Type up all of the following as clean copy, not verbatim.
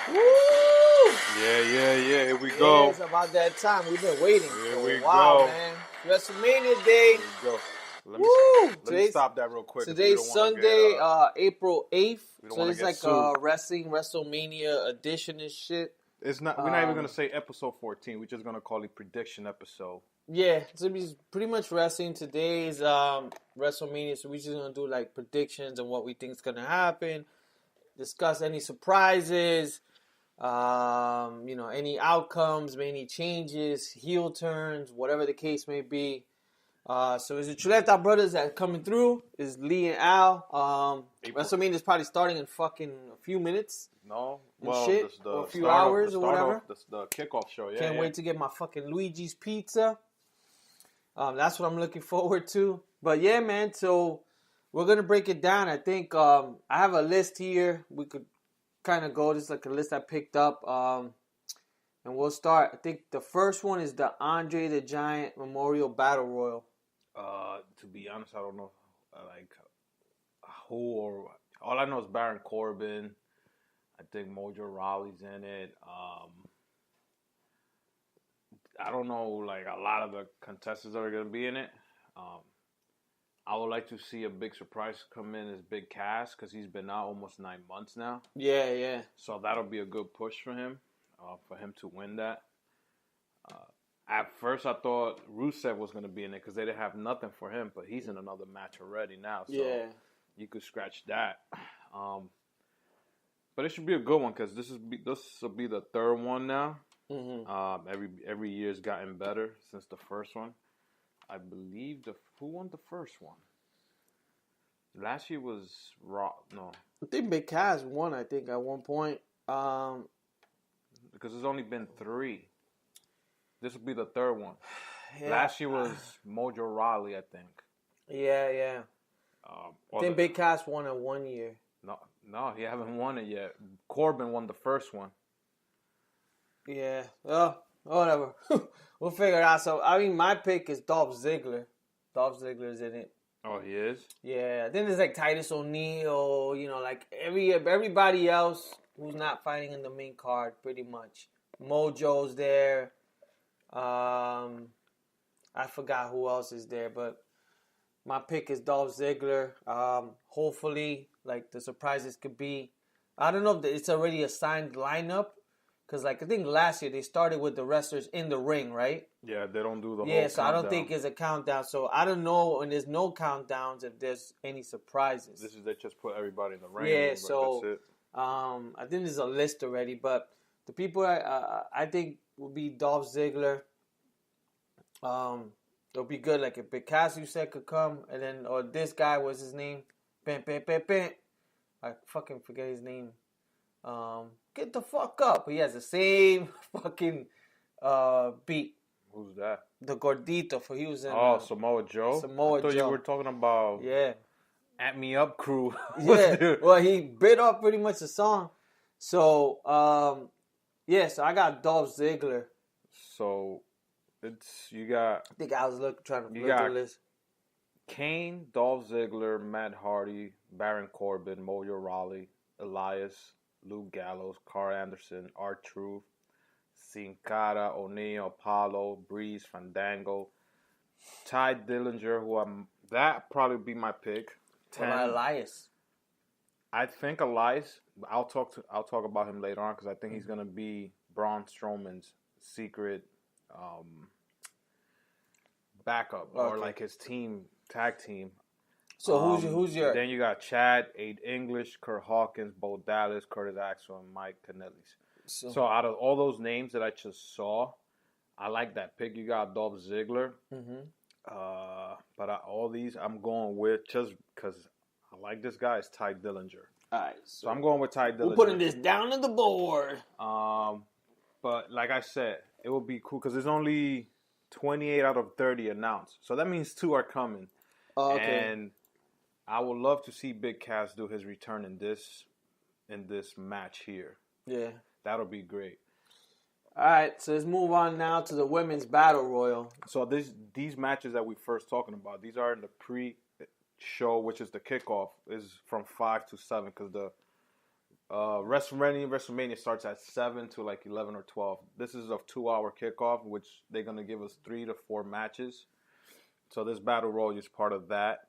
Woo! Yeah. Here we Yeah, go. it's about that time. We've been waiting Here for we a while, go. man. WrestleMania Day. Here we go. Let me stop that real quick. Today's Sunday, April 8th. don't So wanna it's get like sued. a wrestling WrestleMania edition and shit. It's not. We're not even gonna say episode 14. We're just gonna call it prediction episode. Yeah, so it's pretty much wrestling. Today's WrestleMania, so we're just gonna do like predictions and what we think is gonna happen. Discuss any surprises, any outcomes, any changes, heel turns, whatever the case may be. So it's the Chuleta brothers that are coming through. Is Lee and Al. WrestleMania is probably starting in fucking a few minutes. No, or a few hours or whatever. The kickoff show. Yeah, Can't wait to get my fucking Luigi's pizza. That's what I'm looking forward to. But yeah, man. So we're gonna break it down. I think I have a list here. We could kind of go. This is like a list I picked up. And we'll start. I think the first one is the Andre the Giant Memorial Battle Royal. To be honest, I don't know, who or all I know is Baron Corbin. I think Mojo Rawley's in it. I don't know, like a lot of the contestants that are gonna be in it. I would like to see a big surprise come in as Big Cass because he's been out almost 9 months now. Yeah. So that'll be a good push for him to win that. At first, I thought Rusev was going to be in it because they didn't have nothing for him, but he's in another match already now. So you could scratch that. But it should be a good one because this will be the third one now. Mm-hmm. Every year's gotten better since the first one. I believe who won the first one? Last year was Raw. No, I think Big Cass won. I think at one point. Because there's only been 3. This will be the third one. Yeah. Last year was Mojo Rawley, I think. Yeah. I think Big Cass won it 1 year. No, he haven't won it yet. Corbin won the first one. Yeah. Well, whatever. We'll figure it out. So, I mean, my pick is Dolph Ziggler. Dolph Ziggler's in it. Oh, he is? Yeah. Then there's like Titus O'Neil, like everybody else who's not fighting in the main card, pretty much. Mojo's there. I forgot who else is there, but my pick is Dolph Ziggler. Hopefully, like the surprises could be. I don't know if it's already a signed lineup, because I think last year they started with the wrestlers in the ring, right? Yeah, they don't do the whole countdown. So I don't think it's a countdown. So I don't know, and there's no countdowns if there's any surprises. They just put everybody in the ring. Yeah, so that's it. I think there's a list already, but the people I think will be Dolph Ziggler. It'll be good. Like if Big Cass, you said, could come, and then or this guy, what's his name? Ben. I fucking forget his name. Get the fuck up. He has the same fucking beat. Who's that? The Gordito. He was in. Samoa Joe. I thought you were talking about. Yeah. At Me Up crew. Yeah. Well, he bit off pretty much the song. So, so I got Dolph Ziggler. So, you got... I think I was trying to look at the list. Kane, Dolph Ziggler, Matt Hardy, Baron Corbin, Mojo Rawley, Elias, Luke Gallows, Carl Anderson, R-Truth, Sin Cara, O'Neal, Apollo, Breeze, Fandango, Ty Dillinger, that probably be my pick. What about Elias? I think Elias. I'll talk about him later on because I think he's gonna be Braun Strowman's secret backup or like his tag team. So who's your? Then you got Chad, Aid English, Kurt Hawkins, Bo Dallas, Curtis Axel, and Mike Kanellis. So out of all those names that I just saw, I like that pick. You got Dolph Ziggler. Mm-hmm. But all these I'm going with just because I like this guy is Ty Dillinger. All right, so I'm going with Ty Dillinger. We're putting this down on the board. But like I said, it will be cool because there's only 28 out of 30 announced, so that means 2 are coming. Oh, okay. And I would love to see Big Cass do his return in this match here. Yeah, that'll be great. All right, so let's move on now to the Women's Battle Royal. So these matches that we first talking about, these are in the pre-show, which is the kickoff, is from 5 to 7 because the WrestleMania starts at 7 to like 11 or 12. This is a 2 hour kickoff, which they're gonna give us 3 to 4 matches. So this battle royal is part of that.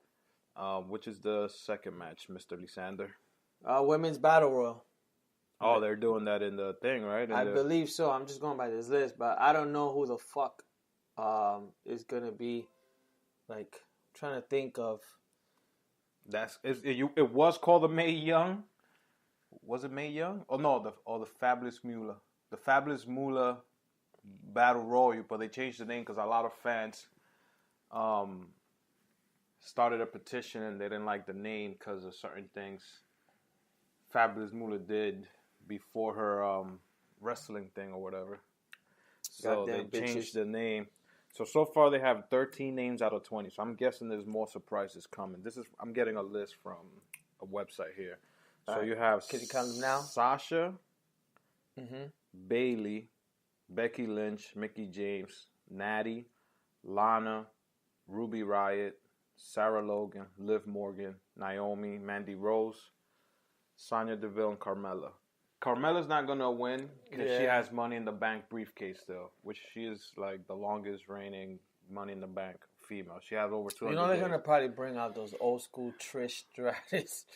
Which is the second match, Mr. Lysander? Women's Battle Royal. Oh, they're doing that in the thing, right? I believe so. I'm just going by this list, but I don't know who the fuck is gonna be. Like, trying to think of. It was called the Mae Young. Was it Mae Young? Oh no, the Fabulous Moolah. The Fabulous Moolah Battle Royal, but they changed the name because a lot of fans started a petition and they didn't like the name because of certain things Fabulous Moolah did before her wrestling thing or whatever. So Goddamn they changed bitches. the name. So far they have 13 names out of 20. So I'm guessing there's more surprises coming. I'm getting a list from a website here. So you have Can you count them now? Sasha, Bailey, Becky Lynch, Mickey James, Natty, Lana, Ruby Riott, Sarah Logan, Liv Morgan, Naomi, Mandy Rose, Sonya Deville, and Carmella. Carmella's not going to win because she has Money in the Bank briefcase still, which she is like the longest reigning Money in the Bank female. She has over 200 You know they're days. gonna probably bring out those old school Trish Stratus.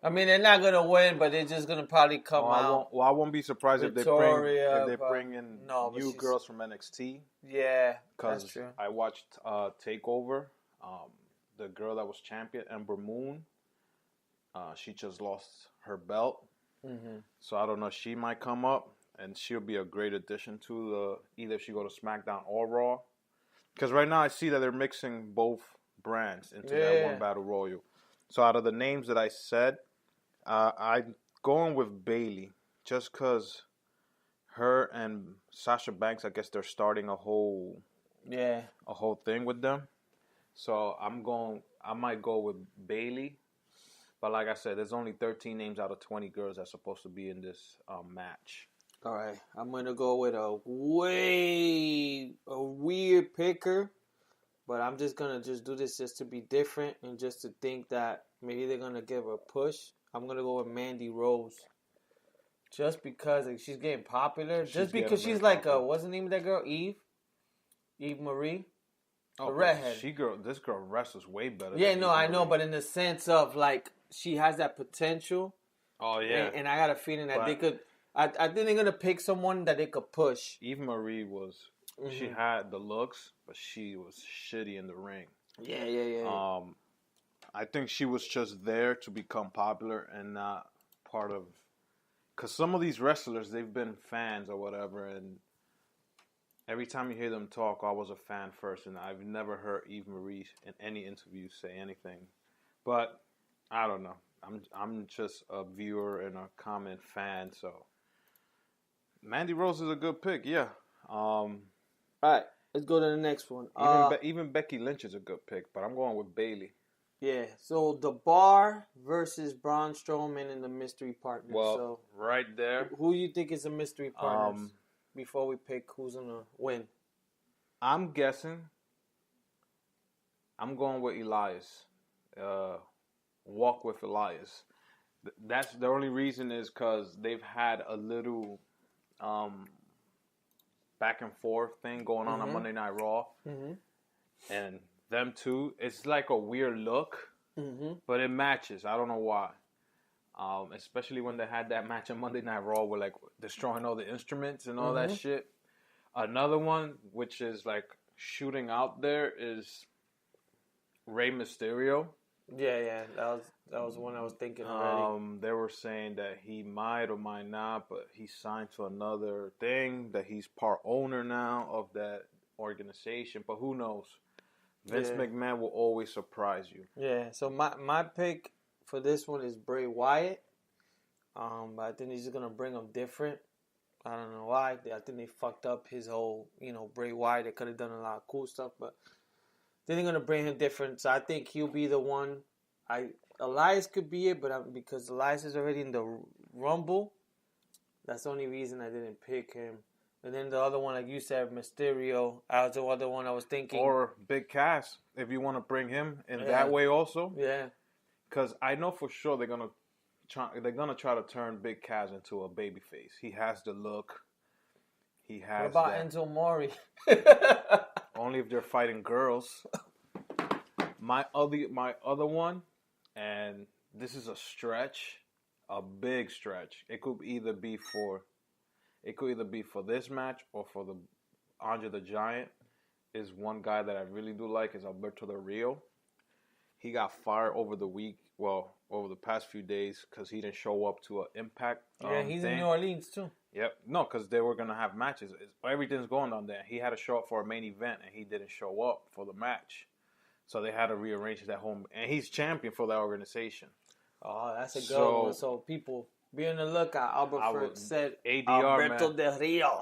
I mean, they're not gonna win, but they're just gonna probably come out. I won't be surprised Victoria, if they bring in new girls from NXT. Yeah, that's Because true. I watched Takeover. The girl that was champion, Ember Moon, she just lost her belt. So I don't know. She might come up, and she'll be a great addition to either if she go to SmackDown or Raw. Because right now I see that they're mixing both brands into that one battle royal. So out of the names that I said, I'm going with Bailey just because her and Sasha Banks, I guess they're starting a whole thing with them. So I might go with Bailey. But like I said, there's only 13 names out of 20 girls that's supposed to be in this match. All right, I'm gonna go with a weird picker, but I'm just gonna do this just to be different and just to think that maybe they're gonna give her a push. I'm gonna go with Mandy Rose, just because she's getting popular. Just because she's like what's the name of that girl? Eve Marie. The redhead. This girl wrestles way better. Yeah, no, I know, but in the sense of like she has that potential. Oh yeah, and I got a feeling that they could. I think they're gonna pick someone that they could push. Eve Marie she had the looks, but she was shitty in the ring. Yeah. I think she was just there to become popular and not part of. Because some of these wrestlers, they've been fans or whatever, and every time you hear them talk, I was a fan first, and I've never heard Eve Marie in any interview say anything. But I don't know. I'm just a viewer and a comment fan, so Mandy Rose is a good pick. Yeah. All right, let's go to the next one. Even Becky Lynch is a good pick, but I'm going with Bailey. Yeah. So The Bar versus Braun Strowman and the mystery partners. Well, so right there. Who you think is a mystery partners? Before we pick who's gonna win, I'm guessing. I'm going with Elias. Walk with Elias. That's the only reason is because they've had a little back and forth thing going on Monday Night Raw, and them two. It's like a weird look, but it matches. I don't know why. Especially when they had that match on Monday Night Raw with like destroying all the instruments and all that shit. Another one, which is like shooting out there, is Rey Mysterio. Yeah, that was one I was thinking already. They were saying that he might or might not, but he signed to another thing, that he's part owner now of that organization. But who knows? Vince McMahon will always surprise you. Yeah, so my pick for this one is Bray Wyatt. But I think he's just gonna bring him different. I don't know why. I think they fucked up his whole, Bray Wyatt. They could have done a lot of cool stuff, but then they're gonna bring him different. So I think he'll be the one. Elias could be it, but because Elias is already in the Rumble, that's the only reason I didn't pick him. And then the other one, like you said, Mysterio. That was the other one I was thinking. Or Big Cass, if you want to bring him in that way also. Yeah. Because I know for sure they're going to they're gonna try to turn Big Cass into a babyface. He has the look. He has. What about that. Enzo Mori? Only if they're fighting girls. My other one, and this is a stretch, a big stretch. It could either be for this match or for the Andre the Giant. Is one guy that I really do like is Alberto Del Rio. He got fired over the past few days because he didn't show up to an Impact. Yeah, he's in New Orleans too. Yep. No, because they were going to have matches. Everything's going on there. He had to show up for a main event, and he didn't show up for the match. So they had to rearrange that home. And he's champion for that organization. Oh, that's a good one. So people, be on the lookout. Albert said ADR, Alberto man. Del Rio.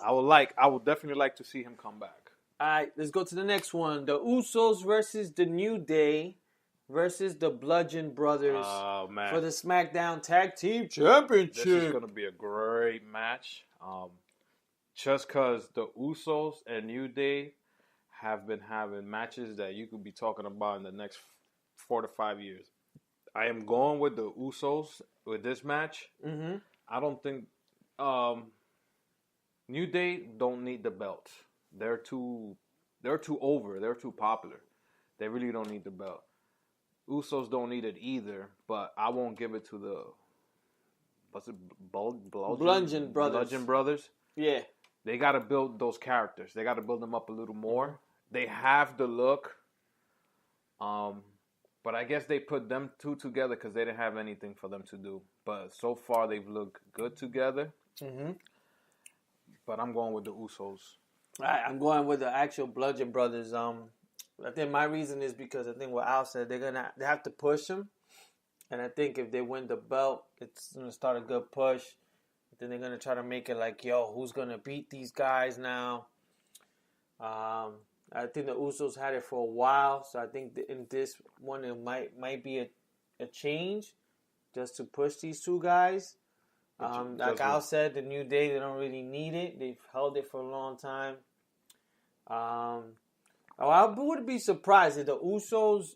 I would definitely like to see him come back. All right, let's go to the next one. The Usos versus the New Day versus the Bludgeon Brothers for the SmackDown Tag Team Championship. This is going to be a great match. Just because the Usos and New Day have been having matches that you could be talking about in the next 4 to 5 years. I am going with the Usos with this match. Mm-hmm. I don't think New Day don't need the belts. They're too over. They're too popular. They really don't need the belt. Usos don't need it either, but I won't give it to the Bludgeon Brothers. Bludgeon Brothers. Yeah. They got to build those characters. They got to build them up a little more. They have the look. But I guess they put them two together because they didn't have anything for them to do. But so far, they've looked good together. Mm-hmm. But I'm going with the Usos. All right, I'm going with the actual Bludgeon Brothers. I think my reason is because I think what Al said, they have to push them. And I think if they win the belt, it's going to start a good push. Then they're going to try to make it like, yo, who's going to beat these guys now? I think the Usos had it for a while. So I think in this one, it might be a change just to push these two guys. Like Al said, the New Day, they don't really need it. They've held it for a long time. I would be surprised if the Usos,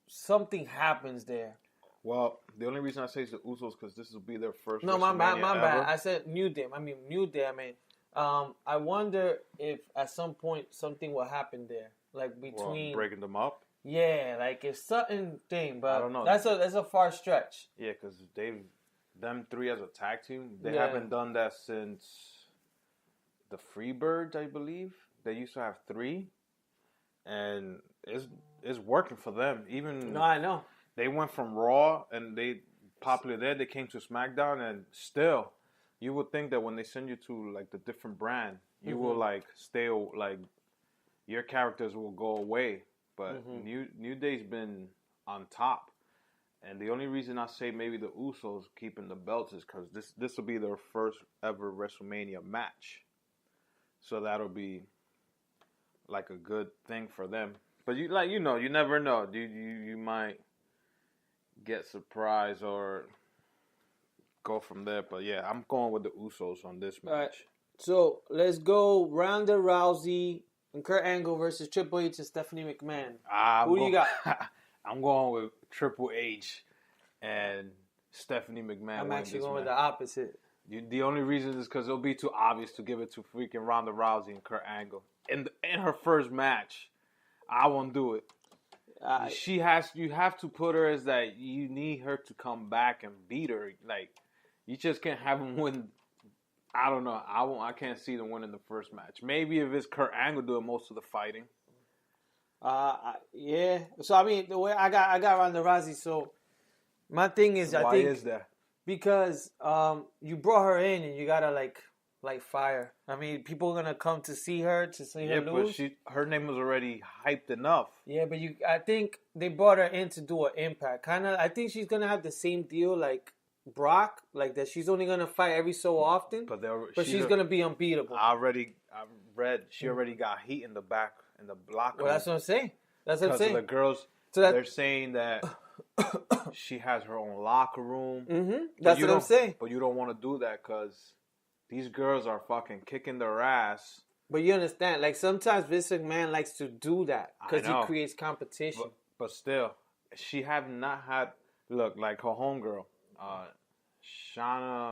something happens there. Well, the only reason I say it's the Usos because this will be their first. No, my bad. I said New Day. New Day. I wonder if at some point something will happen there, like between breaking them up. Yeah, like it's certain thing, but I don't know. That's a far stretch. Yeah, because them three as a tag team, they haven't done that since the Freebirds, I believe. They used to have 3, and it's working for them. Even I know. They went from Raw and they popular there. They came to SmackDown, and still, you would think that when they send you to like the different brand, you will like stay like your characters will go away. But New Day's been on top, and the only reason I say maybe the Usos keeping the belts is because this will be their first ever WrestleMania match, so that'll be like a good thing for them. But you never know. You might get surprised or go from there. But yeah, I'm going with the Usos on this match. Right. So let's go Ronda Rousey and Kurt Angle versus Triple H and Stephanie McMahon. Who do you got? I'm going with Triple H and Stephanie McMahon. I'm actually going with the opposite. The only reason is because it'll be too obvious to give it to freaking Ronda Rousey and Kurt Angle in her first match. I won't do it. You have to put her as that. You need her to come back and beat her. Like, you just can't have them win. I don't know. I can't see them winning the first match. Maybe if it's Kurt Angle doing most of the fighting. Yeah. So I mean, the way I got Ronda Rousey. So my thing is, why is that? Because you brought her in and you gotta like fire. I mean, people are gonna come to see her her lose. But her name was already hyped enough. Yeah, but I think they brought her in to do an impact. I think she's gonna have the same deal like Brock, like that. She's only gonna fight every so often, but she's gonna be unbeatable. I read she already got heat in the back in the block. Well, that's what I'm saying. That's what I'm saying. The girls, they're saying that she has her own locker room. Mm-hmm. That's what I'm saying. But you don't want to do that because these girls are fucking kicking their ass. But you understand, like sometimes Vince McMahon likes to do that because he creates competition. But still, she have not had like her homegirl. Shauna